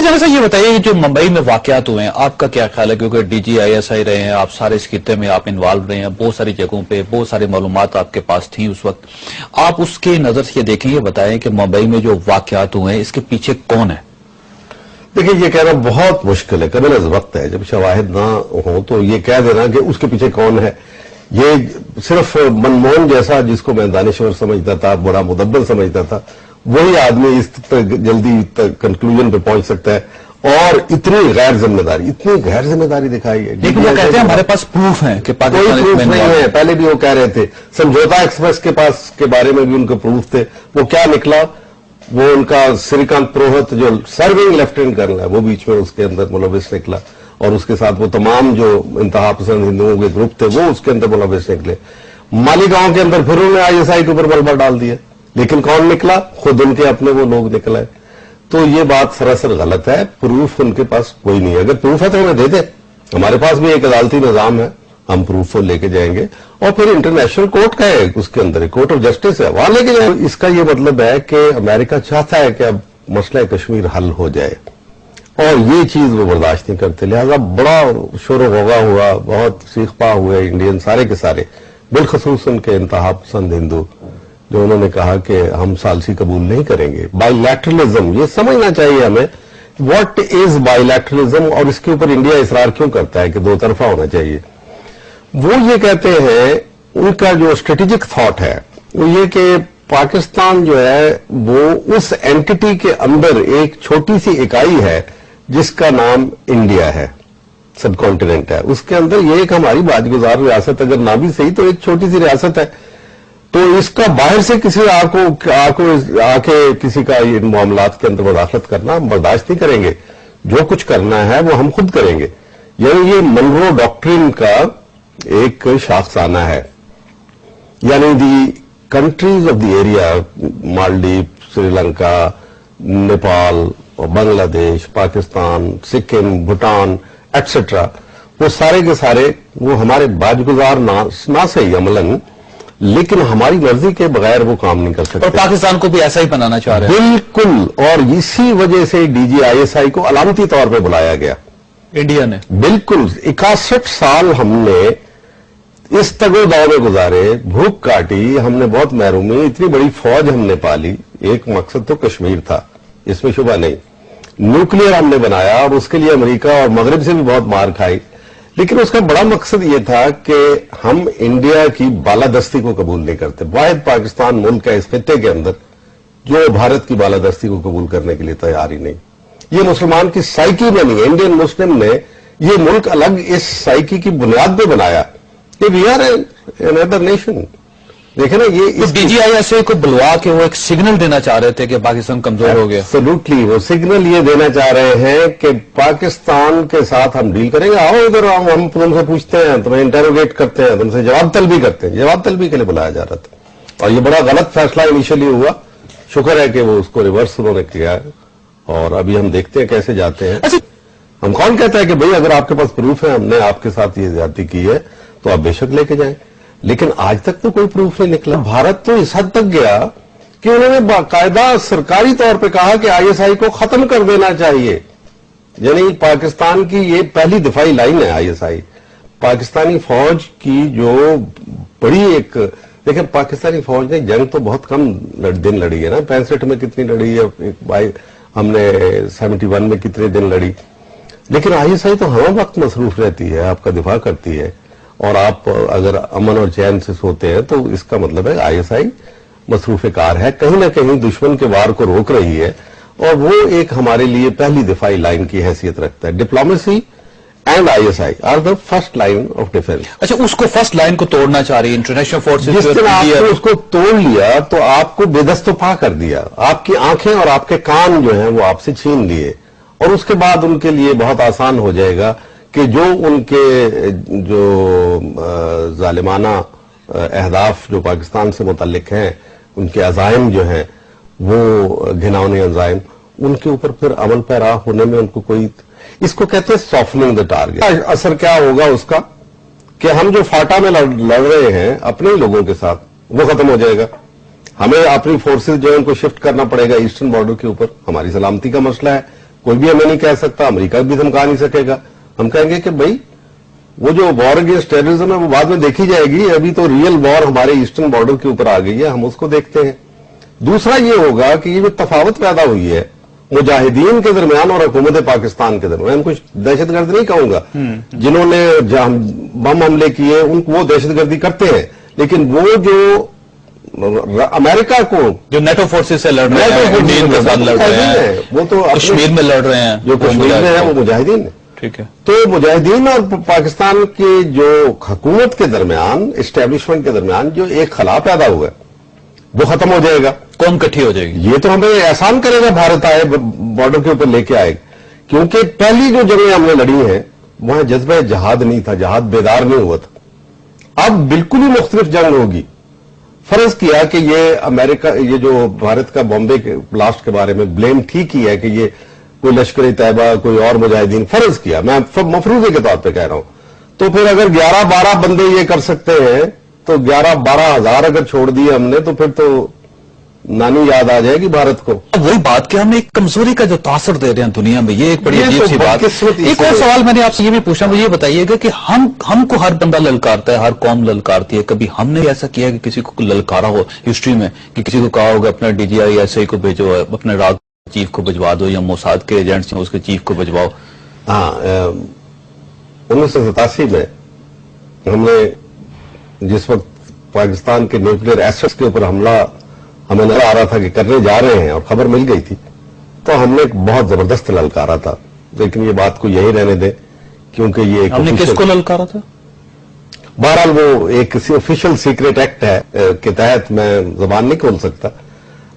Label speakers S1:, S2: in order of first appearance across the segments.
S1: ذرا سا یہ بتائیے جو ممبئی میں واقعات ہوئے ہیں آپ کا کیا خیال ہے؟ کیونکہ ڈی جی آئی ایس آئی رہے ہیں آپ، سارے اس خطے میں آپ انوالو رہے ہیں، بہت ساری جگہوں پہ بہت ساری معلومات آپ کے پاس تھیں اس وقت، آپ اس کے نظر سے یہ دیکھیں، یہ بتائیں کہ ممبئی میں جو واقعات ہوئے ہیں اس کے پیچھے کون ہے؟
S2: دیکھیں یہ کہنا بہت مشکل ہے، قبل از وقت ہے، جب شواہد نہ ہو تو یہ کہہ دینا کہ اس کے پیچھے کون ہے، یہ صرف منموہن جیسا جس کو میں دانشور سمجھتا تھا، بڑا مدبر سمجھتا تھا، وہی آدمی اس جلدی کنکلوژن پہ پہنچ سکتا ہے، اور اتنی غیر ذمہ داری دکھائی ہے۔
S1: لیکن وہ کہتے ہیں ہمارے پاس پروف ہیں کہ
S2: کوئی پروف نہیں ہے، پہلے بھی وہ کہہ رہے تھے، سمجھوتا ایکسپریس کے بارے میں بھی ان کے پروف تھے، وہ کیا نکلا؟ وہ ان کا سری کانت پروہت جو سرونگ لیفٹیننٹ کرنل ہے وہ بیچ میں اس کے اندر ملوث نکلا، اور اس کے ساتھ وہ تمام جو انتہا پسند ہندوؤں کے گروپ تھے وہ اس کے اندر ملوث نکلے۔ مالیگاؤں کے اندر پھر انہوں نے آئی ایس آئی کے اوپر ملبہ ڈال دیا، لیکن کون نکلا؟ خود ان کے اپنے وہ لوگ نکلے۔ تو یہ بات سراسر غلط ہے، پروف ان کے پاس کوئی نہیں ہے، اگر پروف ہے تو ہمیں دے دیں، ہمارے پاس بھی ایک عدالتی نظام ہے، ہم پروف لے کے جائیں گے، اور پھر انٹرنیشنل کورٹ کا ہے، اس کے اندر کورٹ آف جسٹس ہے، وہاں لے کے جائیں گے۔ اس کا یہ مطلب ہے کہ امریکہ چاہتا ہے کہ اب مسئلہ کشمیر حل ہو جائے، اور یہ چیز وہ برداشت نہیں کرتے، لہذا بڑا شور و غوغا ہوا، بہت سیخ پا ہوئے انڈین سارے کے سارے، بالخصوص ان کے انتہا پسند ہندو، جو انہوں نے کہا کہ ہم ثالثی قبول نہیں کریں گے۔ بائی لیٹرلزم، یہ سمجھنا چاہیے ہمیں، واٹ از بائی لیٹرلزم، اور اس کے اوپر انڈیا اصرار کیوں کرتا ہے کہ دو طرفہ ہونا چاہیے۔ وہ یہ کہتے ہیں، ان کا جو اسٹریٹجک تھاٹ ہے وہ یہ کہ پاکستان جو ہے وہ اس اینٹی کے اندر ایک چھوٹی سی اکائی ہے جس کا نام انڈیا ہے، سب کانٹیننٹ ہے، اس کے اندر یہ ایک ہماری باج گزار ریاست، اگر نہ بھی صحیح تو ایک چھوٹی سی ریاست ہے، تو اس کا باہر سے کسی آ کے کسی کا یہ معاملات کے اندر مداخلت کرنا ہم برداشت نہیں کریں گے، جو کچھ کرنا ہے وہ ہم خود کریں گے۔ یعنی یہ منرو ڈاکٹرین کا ایک شاخسانہ ہے، یعنی the countries of the area, Maldives, Sri Lanka, Nepal, Bangladesh, Pakistan, Sikkim, Bhutan etcetera, وہ سارے کے سارے وہ ہمارے باج گزار نہ صحیح عملاً، لیکن ہماری مرضی کے بغیر وہ کام نہیں کر سکتے،
S1: اور پاکستان کو بھی ایسا ہی بنانا چاہ رہے ہیں۔
S2: بالکل، اور اسی وجہ سے ڈی جی آئی ایس آئی کو علامتی طور پہ بلایا گیا
S1: انڈیا نے۔
S2: بالکل 61 سال ہم نے اس تگ و دو میں گزارے، بھوک کاٹی، ہم نے بہت محرومی، اتنی بڑی فوج ہم نے پالی، ایک مقصد تو کشمیر تھا، اس میں شبہ نہیں، نیوکلیر ہم نے بنایا، اور اس کے لیے امریکہ اور مغرب سے بھی بہت مار کھائی، لیکن اس کا بڑا مقصد یہ تھا کہ ہم انڈیا کی بالادستی کو قبول نہیں کرتے۔ واحد پاکستان ملک ہے اس خطے کے اندر جو بھارت کی بالادستی کو قبول کرنے کے لیے تیار ہی نہیں۔ یہ مسلمان کی سائیکی میں نہیں، انڈین مسلم نے یہ ملک الگ اس سائیکی کی بنیاد پہ بنایا کہ we are another nation. دیکھیں نا، یہ
S1: ڈی جی آئی ایس آئی کو بلوا کے وہ ایک سگنل دینا چاہ رہے تھے کہ پاکستان کمزور ہو گیا۔
S2: ایبسولوٹلی، وہ سگنل یہ دینا چاہ رہے ہیں کہ پاکستان کے ساتھ ہم ڈیل کریں گے، آؤ ادھر آؤ، ہم تم سے پوچھتے ہیں، تمہیں انٹروگیٹ کرتے ہیں، تم سے جواب طلبی کرتے ہیں، جواب طلبی کے لیے بلایا جا رہا تھا، اور یہ بڑا غلط فیصلہ انیشلی ہوا، شکر ہے کہ وہ اس کو ریورس انہوں نے کیا ہے، اور ابھی ہم دیکھتے ہیں کیسے جاتے ہیں۔ ہم کون کہتا ہے کہ بھئی اگر آپ کے پاس پروف ہے ہم نے آپ کے ساتھ یہ زیادتی کی ہے تو آپ بے شک لے کے جائیں، لیکن آج تک تو کوئی پروف نہیں نکلا۔ بھارت تو اس حد تک گیا کہ انہوں نے باقاعدہ سرکاری طور پہ کہا کہ آئی ایس آئی کو ختم کر دینا چاہیے، یعنی پاکستان کی یہ پہلی دفاعی لائن ہے آئی ایس آئی۔ پاکستانی فوج کی جو بڑی ایک، دیکھیں پاکستانی فوج نے جنگ تو بہت کم دن لڑی ہے نا، 65 میں کتنی لڑی ہے، ہم نے 71 میں کتنے دن لڑی، لیکن آئی ایس آئی تو ہر وقت مصروف رہتی ہے، آپ کا دفاع کرتی ہے، اور آپ اگر امن اور چین سے سوتے ہیں تو اس کا مطلب ہے آئی ایس آئی مصروف کار ہے، کہیں نہ کہیں دشمن کے وار کو روک رہی ہے، اور وہ ایک ہمارے لیے پہلی دفاعی لائن کی حیثیت رکھتا ہے۔ Diplomacy and I S I are the first line of defence.
S1: اچھا، اس کو فرسٹ لائن کو توڑنا چاہ رہی ہے انٹرنیشنل فورسز۔
S2: جس دن آپ نے اس کو توڑ لیا تو آپ کو بے دست و پا کر دیا، آپ کی آنکھیں اور آپ کے کان جو ہیں وہ آپ سے چھین لیے، اور اس کے بعد ان کے لیے بہت آسان ہو جائے گا کہ جو ان کے جو ظالمانہ اہداف جو پاکستان سے متعلق ہیں، ان کے عزائم جو ہیں وہ گھناؤنے عزائم، ان کے اوپر پھر عمل پیرا ہونے میں ان کو کوئی، اس کو کہتے ہیں سافننگ دا ٹارگیٹ۔ اثر کیا ہوگا اس کا کہ ہم جو فاٹا میں لڑ رہے ہیں اپنے ہی لوگوں کے ساتھ، وہ ختم ہو جائے گا، ہمیں اپنی فورسز جو ہے ان کو شفٹ کرنا پڑے گا ایسٹرن بارڈر کے اوپر، ہماری سلامتی کا مسئلہ ہے، कोई भी हमें नहीं कह सकता, अमेरिका भी धमका नहीं सकेगा। हम कहेंगे कि भाई वो जो वॉर अगेंस्ट टेररिज्म है वो बाद में देखी जाएगी, अभी तो रियल वॉर हमारे ईस्टर्न बॉर्डर के ऊपर आ गई है, हम उसको देखते हैं। दूसरा ये होगा कि ये जो तफावत पैदा हुई है मुजाहिदीन के दरमियान और हुकूमत पाकिस्तान के दरमियान, कुछ दहशतगर्द नहीं कहूंगा, जिन्होंने बम हमले किए उनको वो दहशतगर्दी करते हैं, लेकिन वो जो अमेरिका को
S1: जो नेटो फोर्सेस से लड़ रहे हैं, इंडियन के साथ लड़ रहे हैं,
S2: वो तो
S1: कश्मीर में लड़ रहे हैं,
S2: जो कश्मीर में है वो मुजाहिदीन है।
S1: ठीक है।
S2: तो मुजाहिदीन और पाकिस्तान के जो हुकूमत के दरमियान, एस्टेब्लिशमेंट के दरमियान जो एक खला पैदा हुआ है वो खत्म हो जाएगा।
S1: कौन इकट्ठी हो जाएगी?
S2: ये तो हमें एहसान करेगा, भारत आए बॉर्डर के ऊपर लेके आएगा, क्योंकि पहली जो जंगें हमने लड़ी हैं वहां जज्बा जहाद नहीं था, जहाद बेदार नहीं हुआ था। अब बिल्कुल ही मुख्तलिफ जंग होगी। फर्ज किया कि ये अमेरिका, ये जो भारत का बॉम्बे के ब्लास्ट के बारे में ब्लेम ठीक ही है कि ये कोई लश्कर तैयबा, कोई और मुजाहिदीन, फर्ज किया, मैं मफरूजे के तौर पे कह रहा हूं, तो फिर अगर 11-12 बंदे ये कर सकते हैं तो 11-12 हजार अगर छोड़ दिए हमने तो फिर तो नानी याद आ जाएगी भारत को।
S1: अब वही बात कि हम एक कमजोरी का जो तासर दे रहे हैं दुनिया में, ये एक बड़ी
S2: ये
S1: अजीब
S2: तो
S1: सी बात।
S2: बदकिस्मती
S1: एक और सवाल मैंने आपसे ये भी पूछा, मुझे ये बताइएगा कि हमको हर बंदा ललकारता है, हर कौम ललकारती है, कभी हमने ऐसा किया है कि किसी को ललकारा हो हिस्ट्री में, कि किसी को कहा होगा अपना DGI SI को भेजो, अपने राग चीफ को भिजवा दो, या मोसाद के एजेंट्स हैं उसके चीफ को भिजवाओ?
S2: हाँ, 1987 में हमने जिस वक्त पाकिस्तान के न्यूक्लियर एसेट्स के ऊपर हमला हमें नजर आ रहा था कि करने जा रहे हैं और खबर मिल गई थी, तो हमने एक बहुत जबरदस्त ललकारा था। लेकिन ये बात को यही रहने दे, क्योंकि ये
S1: हमने किसको ललकारा था?
S2: बहरहाल वो एक ऑफिशियल सीक्रेट एक्ट है के तहत मैं जबान नहीं खोल सकता,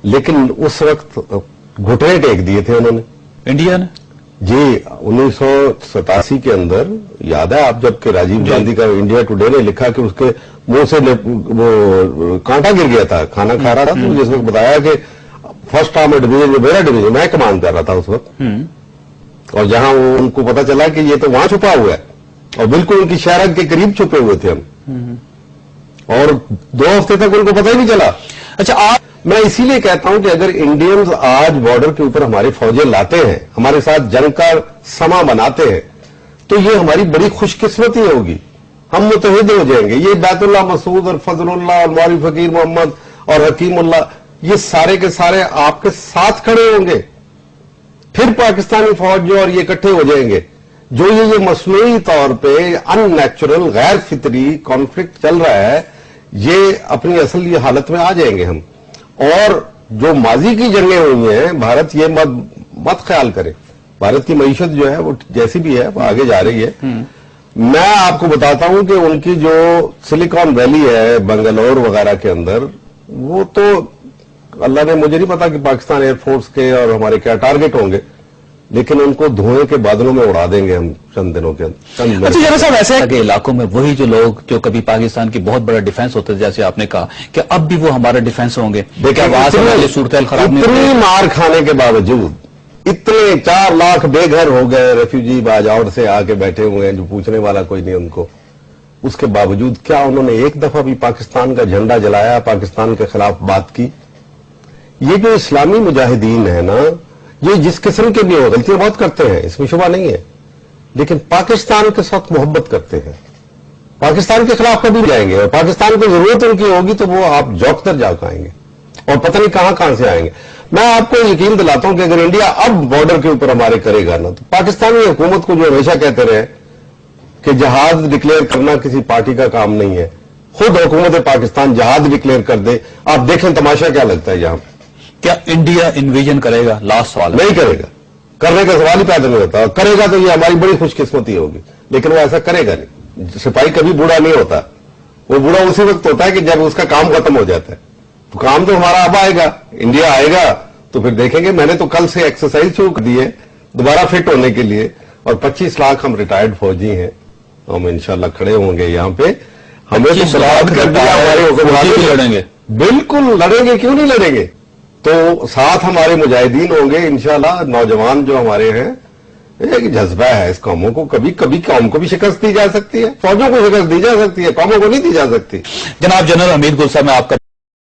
S2: लेकिन उस वक्त घुटने टेक दिए थे उन्होंने,
S1: इंडिया ने।
S2: जी 1987 के अंदर याद है आप, जबकि राजीव गांधी का इंडिया टुडे ने लिखा कि उसके मुंह से वो कांटा गिर गया था, खाना खा रहा था, तो जिस वक्त बताया कि फर्स्ट आर्मर्ड डिवीजन जो मेरा डिवीजन, मैं कमांड कर रहा था उस वक्त, और जहां वो उनको पता चला कि ये तो वहां छुपा हुआ है और बिल्कुल उनकी शहरत के करीब छुपे हुए थे हम, और 2 हफ्ते तक उनको पता ही नहीं चला।
S1: अच्छा,
S2: मैं इसीलिए कहता हूं कि अगर इंडियंस आज बॉर्डर के ऊपर हमारी फौजें लाते हैं, हमारे साथ जंग का समा बनाते हैं, तो ये हमारी बड़ी खुशकिस्मती होगी, हम मुतहिद हो जाएंगे। ये बैतुल्लाह मसूद और फजलुल्लाह और मौलवी फकीर मोहम्मद और हकीमुल्लाह, ये सारे के सारे आपके साथ खड़े होंगे, फिर पाकिस्तानी फौज जो और ये इकट्ठे हो जाएंगे। जो ये मसनूई तौर पे अननेचुरल गैर फितरी कॉन्फ्लिक्ट चल रहा है, ये अपनी असली हालत में आ जाएंगे हम। और जो माजी की जंगें हुई हैं, भारत ये मत ख्याल करे, भारत की मईशत जो है वो जैसी भी है वो आगे जा रही है। मैं आपको बताता हूं कि उनकी जो सिलिकॉन वैली है बंगलोर वगैरह के अंदर, वो तो अल्लाह ने, मुझे नहीं पता कि पाकिस्तान एयरफोर्स के और हमारे क्या टारगेट होंगे, लेकिन उनको धुएं के बादलों में उड़ा देंगे हम चंद दिनों के अंदर।
S1: अच्छा जरा साहब, ऐसे के इलाकों में वही जो लोग जो कभी पाकिस्तान की बहुत बड़ा डिफेंस होता है, जैसे आपने कहा कि अब भी वो हमारा डिफेंस होंगे, देखिए सूरत खराब नहीं,
S2: इतनी मार खाने के बावजूद इतने 4 लाख बेघर हो गए, रेफ्यूजी बाजावर से आके बैठे हुए हैं जो पूछने वाला कोई नहीं उनको, उसके बावजूद क्या उन्होंने एक दफा भी पाकिस्तान का झंडा जलाया, पाकिस्तान के खिलाफ बात की? ये जो इस्लामी मुजाहिदीन है ना, ये जिस किस्म के भी हो, गलतियां बहुत करते हैं, इसमें शुबा नहीं है, लेकिन पाकिस्तान के साथ मोहब्बत करते हैं, पाकिस्तान के खिलाफ कभी जाएंगे, और पाकिस्तान को जरूरत उनकी होगी तो वो आप जौकतर जा आएंगे और पता नहीं कहां से आएंगे। मैं आपको यकीन दिलाता हूं कि अगर इंडिया अब बॉर्डर के ऊपर हमारे करेगा ना, तो पाकिस्तानी हुकूमत को जो हमेशा कहते रहे कि जहाज डिक्लेयर करना किसी पार्टी का काम नहीं है, खुद हुकूमत पाकिस्तान जहाज डिक्लेयर कर दे, आप देखें तमाशा क्या लगता है यहां।
S1: क्या इंडिया इन्वेजन करेगा? लास्ट सवाल।
S2: नहीं करेगा, करने का सवाल ही पैदा नहीं होता, करेगा तो ये हमारी बड़ी खुशकिस्मती होगी, लेकिन वो ऐसा करेगा नहीं। सिपाही कभी बूढ़ा नहीं होता, वो बूढ़ा उसी वक्त होता है कि जब उसका काम खत्म हो जाता है। तो काम तो हमारा अब आएगा, इंडिया आएगा तो फिर देखेंगे। मैंने तो कल से एक्सरसाइज शुरू कर दी है दोबारा फिट होने के लिए, और 25 लाख हम रिटायर्ड फौजी हैं, हम इंशाल्लाह खड़े होंगे यहाँ पे। हमें तो बर्बाद कर दिया हमारे हुक्मरान,
S1: लड़ेंगे,
S2: बिल्कुल लड़ेंगे, क्यों नहीं लड़ेंगे। तो साथ हमारे मुजाहिदीन होंगे इंशाल्लाह, नौजवान जो हमारे हैं। एक जज्बा है इस कौमों को, कभी कभी कौम को भी शिकस्त दी जा सकती है, फौजों को शिकस्त दी जा सकती है, कौमों को नहीं दी जा सकती।
S1: जनाब जनरल हमीद गुल साहब, मैं आपका